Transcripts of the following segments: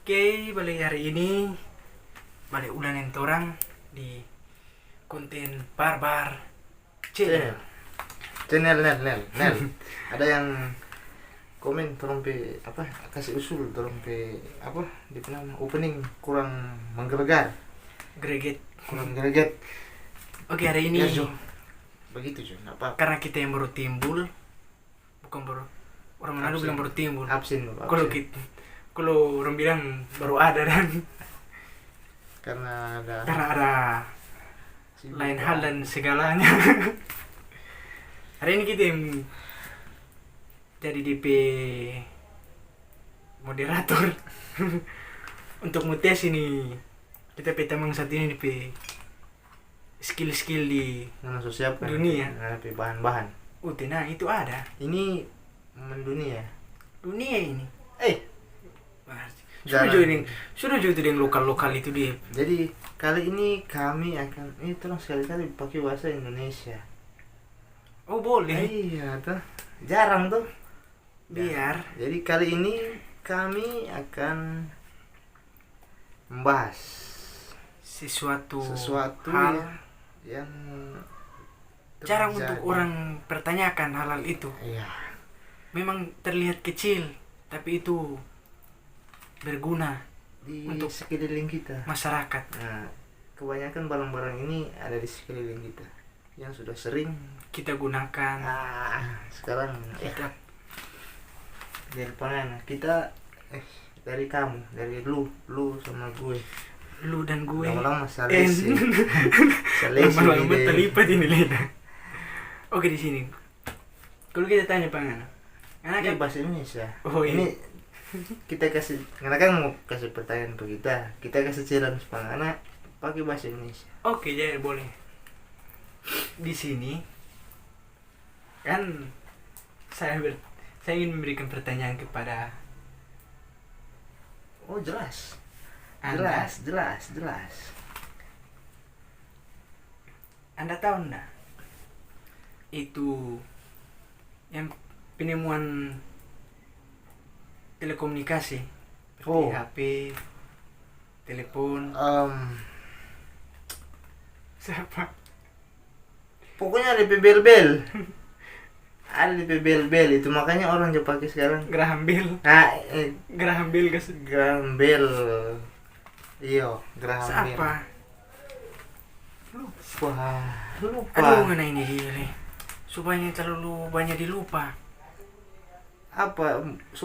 Oke, balik hari ini balik ulangan orang di konten barbar channel. Channel Nel. Ada yang komen tolong pe apa kasih usul tolong pe apa di nama opening kurang menggelegar, Greget. kurang greget. Oke, hari ini Ya, Jo. Begitu, Jo. Enggak apa. karena kita yang baru timbul, bukan baru orang Manado Absen. bilang baru timbul. Absen. Kalau orang bilang baru ada dan Karena karena ada sibuk. lain hal dan segalanya. Hari ini kita yang jadi DP moderator untuk mutes ini kita petamang saat ini DP skill-skill di Nggak langsung siap kan? Dunia. Ngapain bahan-bahan. nah itu ada Ini mendunia. dunia ini. Wah, Jarang. sudah juga itu yang lokal itu dia. Jadi kali ini kami akan tolong sekali-kali pakai bahasa Indonesia. Oh boleh, Iya tuh. Jarang tuh. biar Jadi kali ini kami akan membahas sesuatu hal hal yang jarang terjadi. untuk orang pertanyakan hal itu. Iya. Memang terlihat kecil, tapi itu berguna Di Untuk sekeliling kita. masyarakat. Nah, kebanyakan barang-barang ini ada di sekeliling kita yang sudah sering. Kita gunakan, Sekarang kita dari mana kita dari kamu, dari lu sama gue. lu dan gue. Lama-lama salesi. Lama-lama terlipat ini lidah. Oke, di sini. Kalau kita tanya pangan, anak Ini bahasa Indonesia. Oh, Ini kita kasih, karena kan mau kasih pertanyaan ke kita kasih challenge anak pakai bahasa Indonesia. Oke, jadi boleh. Di sini kan saya ingin memberikan pertanyaan kepada Oh jelas, Anda. jelas. Anda tahu enggak? Itu yang penemuan telekomunikasi, Oh. HP, telepon, siapa? Pokoknya ada bel-bel. Ada di bel-bel itu makanya orang juga pakai sekarang. Graham Bell, Nah, Graham Bell guys. Graham Bell. Iya, Graham Bell. Siapa? Lupa. Aduh, mana ini dia nih. Supaya terlalu banyak dilupa. Apa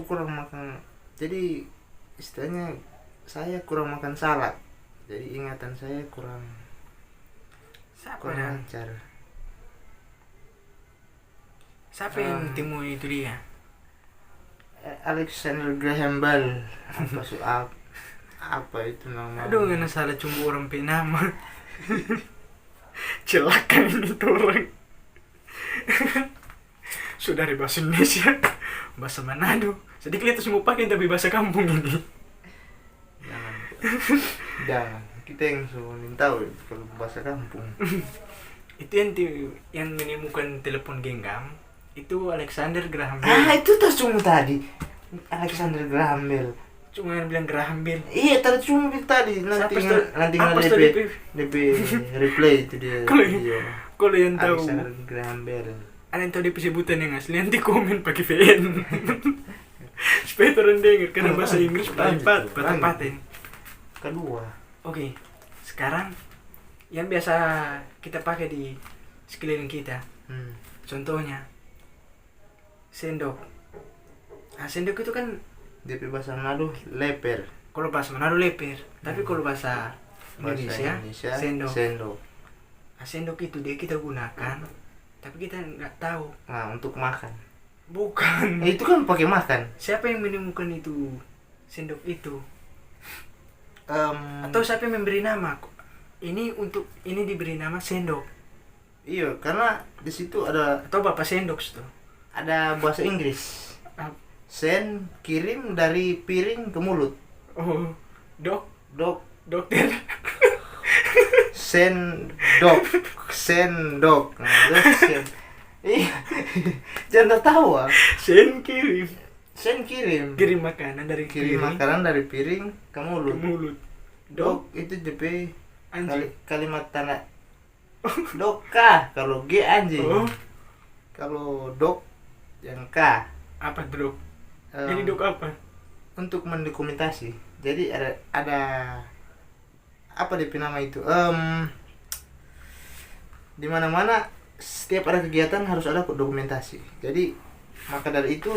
kurang makan. Jadi istilahnya saya kurang makan salad. Jadi ingatan saya kurang Siapa dah? lancar. Siapa yang temui itu dia? Alexander Graham Bell. Apa itu nama? Aduh, nggak salah cumbu orang pe nama. Celaka ini tuh orang. Sudah dari bahasa Indonesia, bahasa Manado. Sedikit itu semua pakai tapi bahasa kampung ini. Jangan. Kita yang suruh tahu kalau bahasa kampung. Itu yang menemukan telepon genggam itu Alexander Graham Bell. Itu tas cuma tadi. Alexander Graham Bell. Cuma yang bilang Graham Bell. Iya, tadi cuma tadi nanti Apa nggak tadi? DP replay itu dia. Kalau- video. Kalau yang tahu, Alexander Graham Bell. ada yang tahu dia sebutan yang asli nanti komen pakai VN. Supaya orang dengar karena bahasa Inggris patah-patah. Kedua. Oke, sekarang yang biasa kita pakai di sekeliling kita, contohnya sendok. Nah, sendok itu kan DP bahasa Manado leper. kalau bahasa Manado leper, tapi kalau bahasa Indonesia, sendok. Nah, sendok itu dia kita gunakan, tapi kita nggak tahu. Nah, untuk makan. Bukan. Itu kan pakai makan. Siapa yang menemukan itu sendok itu? Atau siapa yang memberi nama? Ini diberi nama sendok. Iya, karena di situ ada Atau bapak sendok itu? bahasa Inggris. Ah. Send kirim dari piring ke mulut. Oh, Dok dokter. sendok. Nah, terus Iya. Jangan tertawa. Sen kirim. Sen kirim makanan dari kirim piring makanan dari piring ke ke mulut. mulut. Dok itu DP Anjing. kalimat tanah doka kalau G anjing. Oh, Kalau dok yang K apa dok? em, Jadi dok apa? untuk mendokumentasi. Jadi ada apa DP nama itu? Di mana-mana setiap ada kegiatan harus ada dokumentasi. Jadi maka dari itu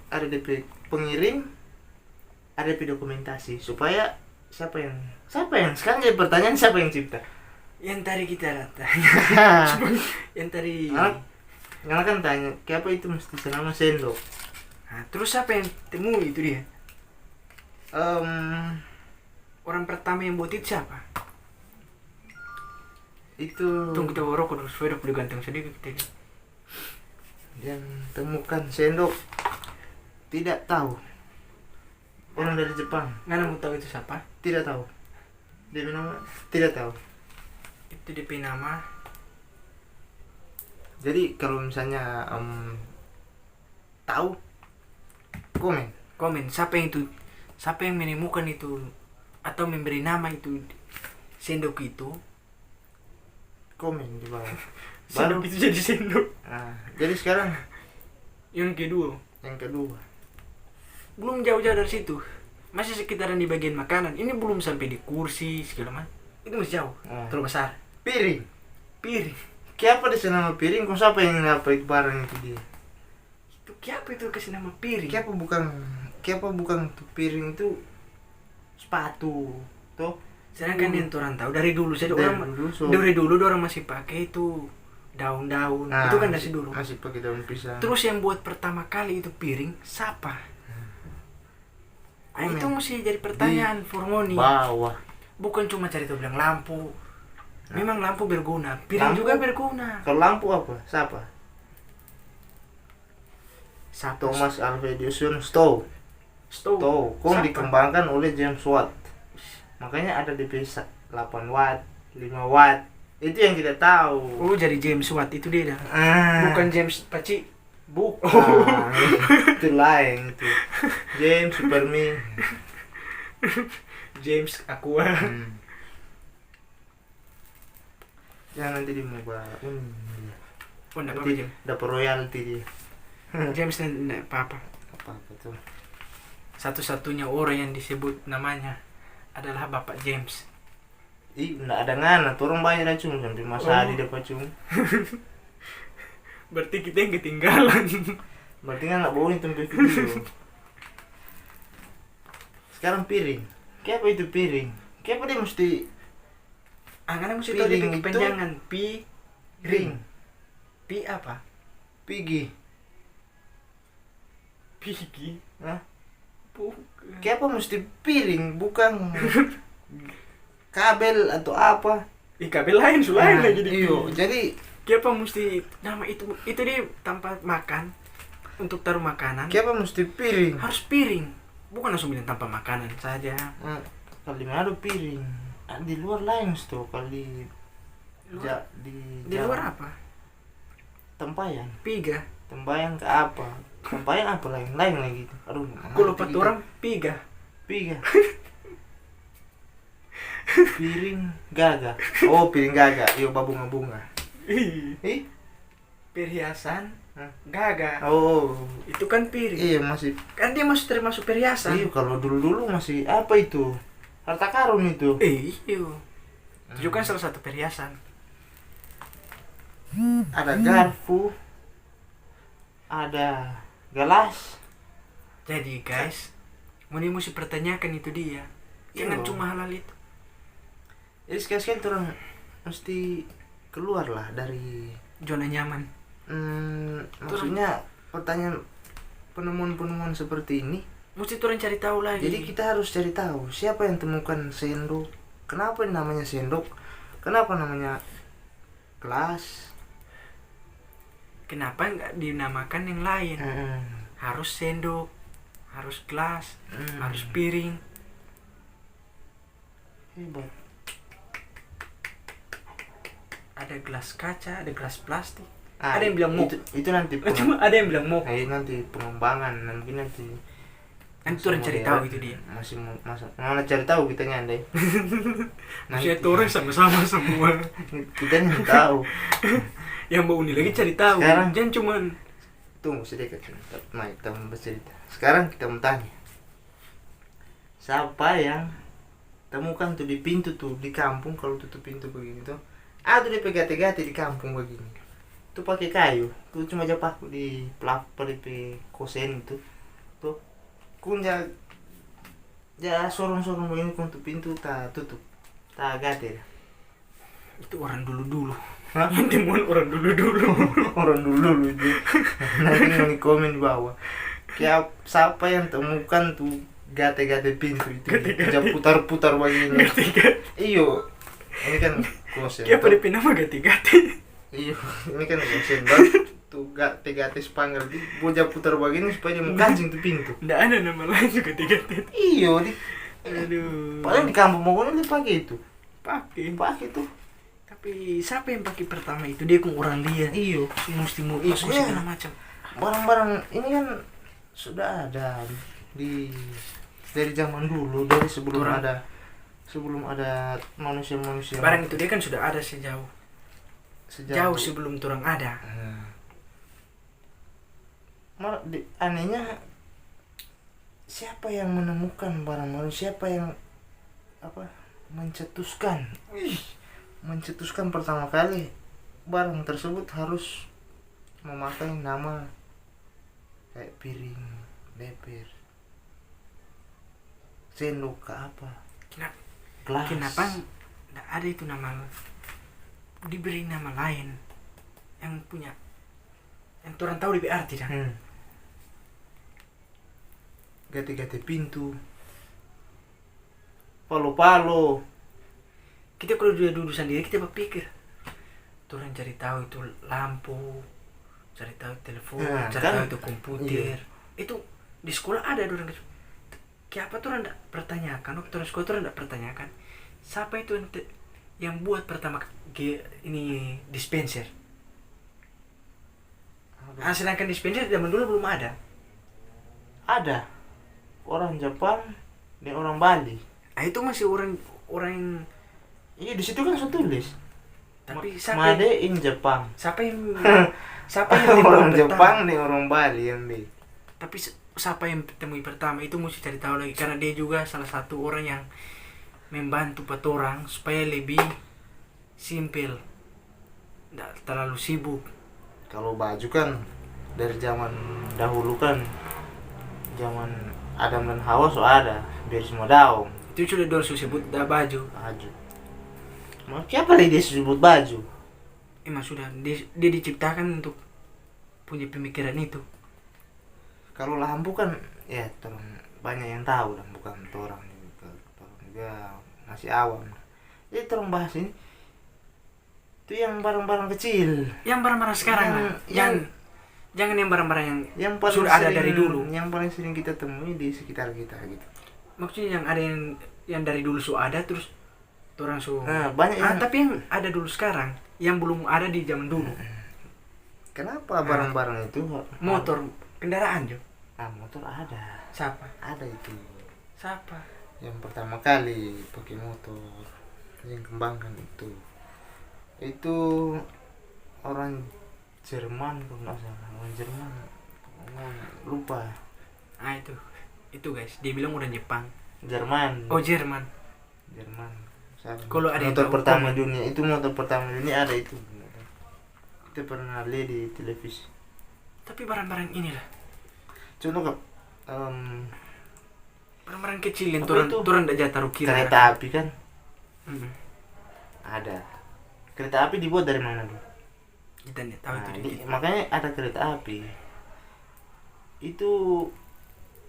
ada DP pengirim, ada DP dokumentasi supaya siapa yang sekarang jadi pertanyaan siapa yang cipta? Yang tadi kita tanya. Yang tadi. Karena kan tanya, kenapa itu mesti senama sendok? Nah, terus siapa yang temui itu dia? Em, Orang pertama yang buat itu siapa? itu Tunggu kita bawa rokok dulu supaya boleh ganteng sedikit kita ini. yang temukan sendok tidak tahu. Orang dari Jepang Nggak mau tahu itu siapa? tidak tahu. Dia nama tidak tahu. Itu DP nama. Jadi kalau misalnya tahu komen. Siapa yang menemukan itu atau memberi nama itu sendok itu? Komen di bawah. Sendok itu jadi sendok. Nah, jadi sekarang Yang kedua, belum jauh-jauh dari situ. Masih sekitaran di bagian makanan. Ini belum sampai di kursi segala macam. Itu masih jauh. Ah. Terlalu besar. piring. Piring. Kenapa dia nama piring? Kok siapa yang ngapit barang itu dia? Itu siapa itu kasih nama piring? Kenapa bukan tuh piring itu sepatu, toh? Sedangkan yang orang tahu dari dulu saja Dari orang dulu, so- dari dulu orang masih pakai itu daun-daun. Nah, Itu kan dari dulu. masih pakai daun pisang. Terus yang buat pertama kali itu piring siapa? Nah, itu mesti jadi pertanyaan Formoni. bawah. Bukan cuma cari tahu bilang lampu. Memang lampu berguna, piring Lampu? juga berguna. Kalau lampu apa? Siapa? Siapa? Thomas Alva Edison stove. Stove. Kong Siapa? dikembangkan oleh James Watt. Makanya ada di 8 watt, 5 watt. Itu yang kita tahu. Oh, jadi James Watt itu dia dah. Bukan James Paci. Bukan. Itu lain itu. James Superman. James Aqua. Jangan nanti di muka. Oh, enggak apa-apa Nanti James. dapat royalti dia. James enggak apa-apa. Apa tuh? Satu-satunya orang yang disebut namanya adalah Bapak James. Nggak ada ngana, orang banyak dah cung sampai masa hari dapat cung. Berarti kita yang ketinggalan. Berarti kan nggak boleh tempat video. Sekarang piring. Kenapa itu piring? Kenapa dia mesti Angkanya mesti tahu Piring dia itu kepanjangan pi ring? pi apa? Pigi. Pigi. Hah? Bukan. Kenapa mesti piring bukan kabel atau apa? Kabel lain selain lagi di iyo, pi. jadi Kenapa mesti nama itu dia tempat makan untuk taruh makanan. kenapa mesti piring? Harus piring. Bukan langsung bilang tanpa makanan saja. Kalau di mana ada piring? Di luar lain tuh, kalau di Luar? Di jalan. luar apa? Tempayan. Piga. Tempayan ke apa? Tempayan apa lain lagi itu. Aduh, Kalau lupa orang piga. piga. Piring gaga. Oh, piring gaga. Iyo bunga-bunga. Ih. Perhiasan Hah? gaga. Oh. Itu kan piring. Iya, masih. Kan dia masih termasuk perhiasan. Iya, kalau dulu-dulu masih apa itu? Harta karun itu. Iya. Itu kan salah satu perhiasan. Ada garpu. Ada gelas. Jadi guys, Muni mesti pertanyakan itu dia. Jangan Iya. cuma halal itu. Jadi sekali-sekali orang mesti keluar lah dari Zona nyaman. maksudnya pertanyaan penemuan-penemuan seperti ini. Mesti turun cari tahu lagi. Jadi kita harus cari tahu siapa yang temukan sendok, kenapa namanya sendok, kenapa namanya gelas. Kenapa nggak dinamakan yang lain? Harus sendok, harus gelas, harus piring. Hebat. Ada gelas kaca, ada gelas plastik. Ada yang bilang mau. Itu nanti Cuma ada yang bilang mau. nanti pengembangan nanti Itu orang cari tahu itu dia. Masih mana cari tahu kita nyandai. Masih orang sama-sama semua. Kita nggak tahu. Yang mau ini lagi cari tahu. Sekarang jangan cuman tunggu sedikit. Mari kita bercerita. Sekarang kita mau tanya. Siapa yang temukan tuh di pintu tuh di kampung kalau tutup pintu begini tuh? Ada di gati-gati di kampung begini. Itu pakai kayu. Itu cuma aja paku di pelapor di kosen itu. Tuh kun ya sorong-sorong begini untuk pintu tak tutup. Tak gati. Itu orang dulu-dulu. Yang temuan orang dulu-dulu. Orang dulu itu. Nanti mau komen di bawah. Kayak siapa yang temukan tuh gate-gate pintu itu. Jangan putar-putar begini. Iyo. Ini kan kosen. Kayak pada nama gati-gati. Iya, ini kan kosen banget. Tuh gate-gate spanggal di boja putar begini supaya dia mau kancing tuh pintu. Nggak ada nama lain juga gati-gati. Iyo, Aduh. paling di kampung mau dia pakai itu. Pakai tuh. Tapi siapa yang pakai pertama itu? Dia kok orang lihat. Iyo, Mesti mau ikut segala macam. barang-barang ini kan sudah ada dari zaman dulu, dari sebelum ada manusia-manusia. Barang itu dia kan sudah ada jauh sebelum turang ada. Anehnya siapa yang menemukan barang-barang, siapa yang mencetuskan pertama kali barang tersebut harus memakai nama kayak piring, leper, sendok ke apa. Kenapa nggak ada itu nama, diberi nama lain yang punya, yang orang tahu lebih arti dah. Gati-gati pintu, palo-palo. Kita kalau dia duduk sendiri kita berpikir, orang cari tahu itu lampu, cari tahu telepon, cari tahu itu komputer. Itu di sekolah ada orang. Kayak apa tuh orang tidak pertanyakan, waktu orang sekolah tuh orang tidak pertanyakan siapa itu yang buat pertama ini dispenser. Sedangkan dispenser zaman dulu belum ada. Ada orang Jepang dan orang Bali. Itu masih orang Iya, di situ kan saya tulis. Tapi siapa Made in Jepang. Siapa yang orang Jepang nih orang Bali yang deh. Tapi siapa yang temui pertama itu mesti cari tahu lagi, karena dia juga salah satu orang yang membantu orang supaya lebih simpel, tidak terlalu sibuk. Kalau baju kan dari zaman dahulu kan, zaman Adam dan Hawa ada biar semua daun. Itu sudah dorsu sebut dah baju. Makanya apa dia sebut baju? Emang sudah dia diciptakan untuk punya pemikiran itu. Kalau lampu kan ya banyak yang tahu dan bukan orang juga masih awam. Jadi orang bahas ini itu yang barang-barang kecil, yang barang-barang sekarang jangan yang barang-barang yang paling sudah ada dari dulu, yang paling sering kita temui di sekitar kita gitu. Maksudnya yang ada yang dari dulu sudah ada terus orang banyak tapi yang ada dulu sekarang yang belum ada di zaman dulu. Kenapa barang-barang itu motor, kendaraan juga? Motor ada. Siapa? Ada itu. Siapa? Yang pertama kali pakai motor, yang kembangkan itu orang Jerman kalau nggak salah, orang Jerman, lupa. Itu guys, dia bilang orang Jepang. Jerman. Oh Jerman. Kalau ada motor pertama dunia itu, motor pertama dunia ada itu. Kita pernah lihat di televisi. Tapi barang-barang inilah. Contoh barang-barang kecil yang turun tidak taruh kira. Kereta api kan? Ada. Kereta api dibuat dari mana dulu? Kita tidak tahu itu. Makanya ada kereta api. Itu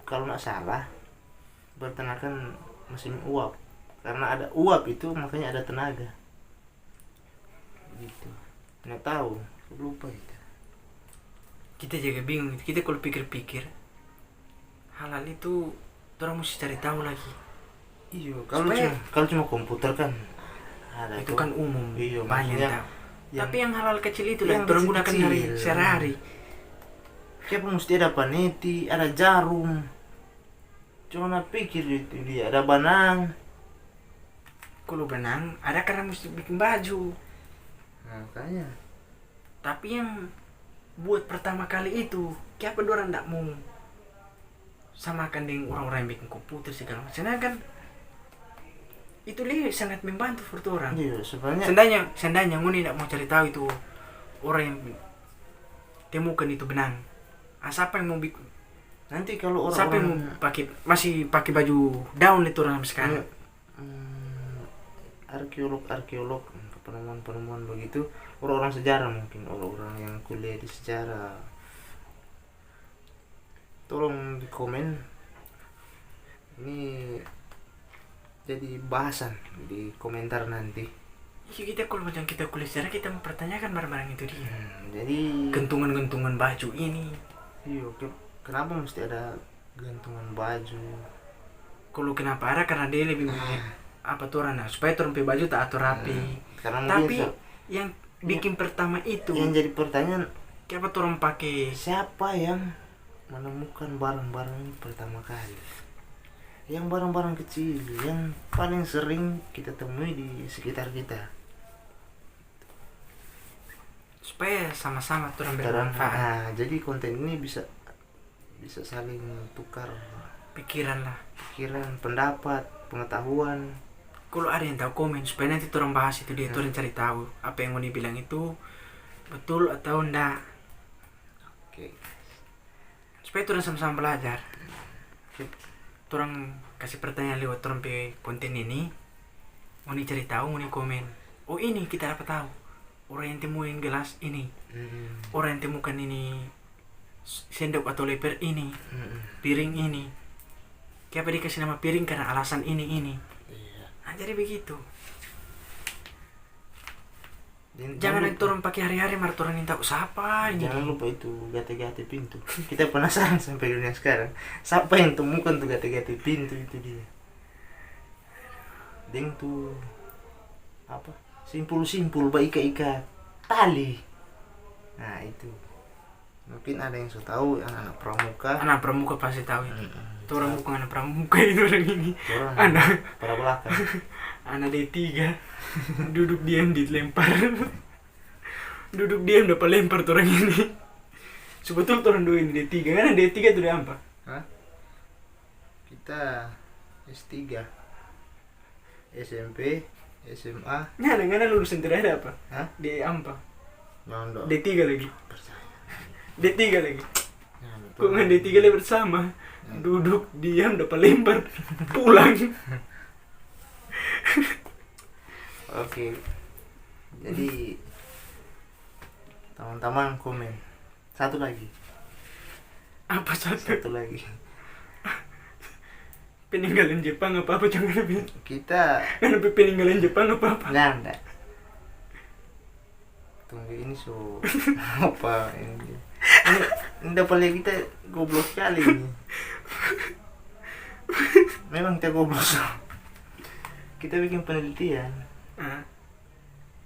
kalau nggak salah bertenaga mesin uap. Karena ada uap itu makanya ada tenaga. Gitu. Nggak tahu, lupa itu. Kita juga bingung. Kita kalau pikir-pikir halal itu orang mesti cari tahu lagi. Iya, kalau cuma komputer kan ada itu kan umum. Iya, banyak Tapi yang hal-hal kecil itu lah yang orang gunakan kecil-kecil. hari sehari-hari. Siapa mesti ada paneti, ada jarum. Cuma pikir itu dia, ada benang. Kalau benang ada karena mesti bikin baju. Makanya. Tapi yang buat pertama kali itu, kenapa orang tidak mau samakan dengan orang-orang yang bikin komputer segala macam? Kan itu dia sangat membantu for orang. Iya, sebenarnya. Seandainya ngoni tidak mau cari tahu itu orang yang temukan itu benang. Siapa yang mau bikin? Nanti kalau Siapa yang orang-orang mau masih pakai baju daun itu orang sekarang? arkeolog, penemuan begitu, orang-orang sejarah mungkin, orang-orang yang kuliah di sejarah. Tolong di komen ini jadi bahasan di komentar nanti. Iya, kita kalau macam kita kuliah sejarah kita mempertanyakan barang-barang itu dia. Jadi Gantungan-gantungan baju ini. iya, kenapa mesti ada gantungan baju? Kalau kenapa ada karena dia lebih apa tuh orang supaya turun baju tak atur rapi. Karena Tapi mungkin yang bikin pertama itu yang jadi pertanyaan, kenapa turun pakai siapa yang menemukan barang-barang ini pertama kali? Yang barang-barang kecil yang paling sering kita temui di sekitar kita. supaya sama-sama turun bermanfaat. Nah, jadi konten ini bisa saling tukar Pikiran lah. pikiran, pendapat, pengetahuan. Kalau ada yang tahu komen supaya nanti turun bahas itu dia turun cari tahu apa yang mau dibilang itu betul atau enggak. Oke. Supaya turun sama-sama belajar. Turun kasih pertanyaan lewat turun pe konten ini. Mau cari tahu, mau komen. Oh ini kita dapat tahu. Orang yang temuin gelas ini. Orang yang temukan ini sendok atau leper ini. Piring ini. Kenapa dikasih nama piring karena alasan ini. Iya. Nah, jadi begitu. Dan Jangan turun pakai hari-hari mar turun minta siapa ini. jangan lupa itu gate-gate pintu. Kita penasaran sampai dunia sekarang. Siapa yang temukan tuh gate-gate pintu itu dia. Deng tuh apa? Simpul-simpul ika-ika tali. Nah, itu. Mungkin ada yang sudah tahu, anak-anak pramuka. Anak pramuka pasti tahu itu. Itu orang bukan anak pramuka itu orang ini. Orang Anak pada belakang. anak D3 duduk diam dilempar. Duduk diam dapat lempar tuh orang ini. Sebetulnya tuh orang dua ini D3 kan D3 itu dia apa? Hah? Kita S3, SMP, SMA. Nah, dengan lulusan terakhir apa? Hah? D apa? Nyondok. D3 lagi. Percaya. D3 lagi. Nyondok. Kok dengan D3 lagi bersama? Duduk diam dapat lempar pulang. Oke. Jadi teman-teman komen. Satu lagi. Apa satu? Lagi. Peninggalan Jepang apa jangan lebih. Kita Kan lebih peninggalan Jepang apa? nanda. Tunggu ini so apa ini? Ini dapat lihat kita goblok kali ini. Memang kita goblok. Kita bikin penelitian.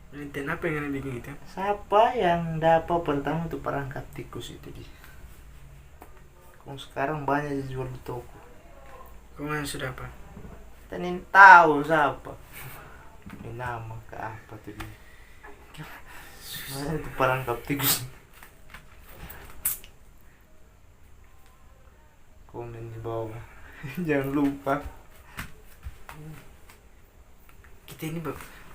Penelitian apa yang bikin itu? Siapa yang dapat pertama untuk perangkap tikus itu dia? Kok sekarang banyak dijual di toko. Kemana sudah apa? Kita ini tahu siapa. Ini nama ke apa tuh dia? Mana itu perangkap tikus? Komen di bawah. Jangan lupa. Kita ini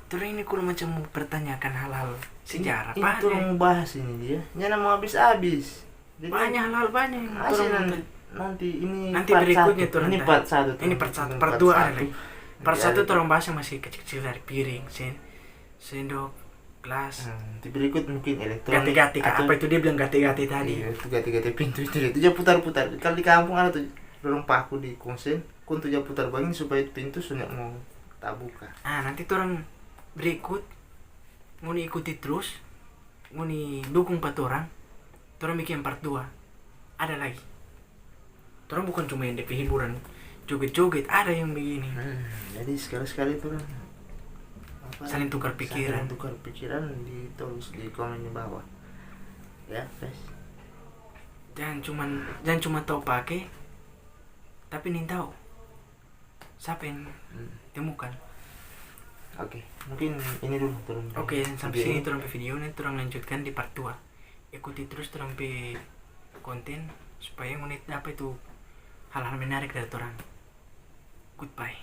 terus ini kalau macam mau pertanyakan hal-hal sejarah Ini banyak. tolong bahas ini dia. Jangan mau habis-habis. Jadi Banyak hal-hal banyak yang masih turun nanti ini nanti part berikutnya satu. turun. Ini part 1. Ini part 1, part 2 ada lagi. Part 1 tolong bahas yang masih kecil-kecil dari piring, sendok, gelas. Di berikut mungkin elektronik. Gati-gati apa itu dia bilang gati-gati tadi. Iya, itu gati-gati pintu itu dia. Itu dia putar-putar. Kalau di kampung ada tuh dorong paku di konsen, kun tuh dia putar bangin supaya pintu sunyak mau tak buka. Nanti orang berikut mau ikuti terus, mau dukung 4 orang. Orang bikin part 2. Ada lagi. Orang bukan cuma yang DP hiburan, joget-joget, ada yang begini. Jadi sekali-sekali tuh saling tukar pikiran. Saling tukar pikiran, ditulis di komen di bawah ya guys. Jangan cuma tahu pakai, tapi nih tahu siapa yang temukan. Oke, mungkin ini dulu turun. Oke, sampai sini turun video, nanti turun lanjutkan di part 2. Ikuti terus turun konten supaya menit apa itu hal-hal menarik dari orang. Goodbye.